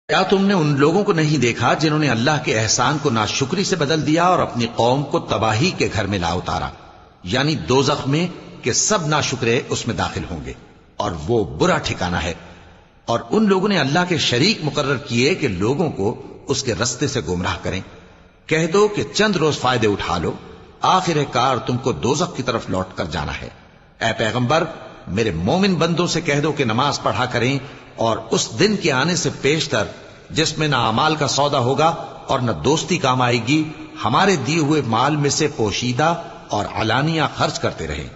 کیا تم نے ان لوگوں کو نہیں دیکھا جنہوں نے اللہ کے احسان کو ناشکری سے بدل دیا اور اپنی قوم کو تباہی کے گھر میں لا اتارا، یعنی دوزخ میں، کہ سب ناشکرے اس میں داخل ہوں گے اور وہ برا ٹھکانہ ہے۔ اور ان لوگوں نے اللہ کے شریک مقرر کیے کہ لوگوں کو اس کے رستے سے گمراہ کریں۔ کہہ دو کہ چند روز فائدے اٹھا لو، آخر کار تم کو دوزخ کی طرف لوٹ کر جانا ہے۔ اے پیغمبر، میرے مومن بندوں سے کہہ دو کہ نماز پڑھا کریں، اور اس دن کے آنے سے پیشتر جس میں نہ اعمال کا سودا ہوگا اور نہ دوستی کام آئے گی، ہمارے دیے ہوئے مال میں سے پوشیدہ اور علانیہ خرچ کرتے رہیں۔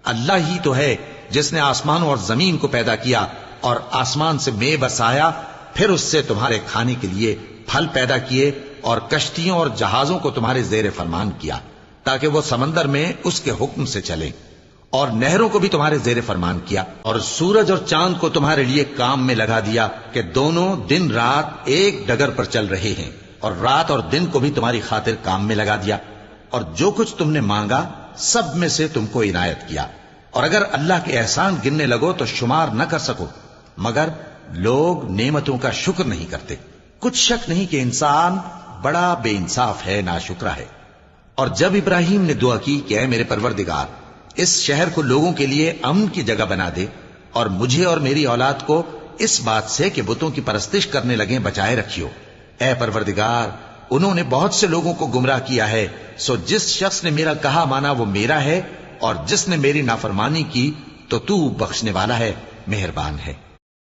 اللہ ہی تو ہے جس نے آسمانوں اور زمین کو پیدا کیا اور آسمان سے مے برسایا، پھر اس سے تمہارے کھانے کے لیے پھل پیدا کیے اور کشتیوں اور جہازوں کو تمہارے زیر فرمان کیا تاکہ وہ سمندر میں اس کے حکم سے چلیں، اور نہروں کو بھی تمہارے زیر فرمان کیا، اور سورج اور چاند کو تمہارے لیے کام میں لگا دیا کہ دونوں دن رات ایک ڈگر پر چل رہے ہیں، اور رات اور دن کو بھی تمہاری خاطر کام میں لگا دیا، اور جو کچھ تم نے مانگا سب میں سے تم کو عنایت کیا۔ اور اگر اللہ کے احسان گننے لگو تو شمار نہ کر سکو، مگر لوگ نعمتوں کا شکر نہیں کرتے۔ کچھ شک نہیں کہ انسان بڑا بے انصاف ہے، ناشکرا ہے۔ اور جب ابراہیم نے دعا کی کہ اے میرے پروردگار، اس شہر کو لوگوں کے لیے امن کی جگہ بنا دے، اور مجھے اور میری اولاد کو اس بات سے کہ بتوں کی پرستش کرنے لگیں بچائے رکھیو۔ اے پروردگار، انہوں نے بہت سے لوگوں کو گمراہ کیا ہے، سو جس شخص نے میرا کہا مانا وہ میرا ہے، اور جس نے میری نافرمانی کی تو تو بخشنے والا ہے، مہربان ہے۔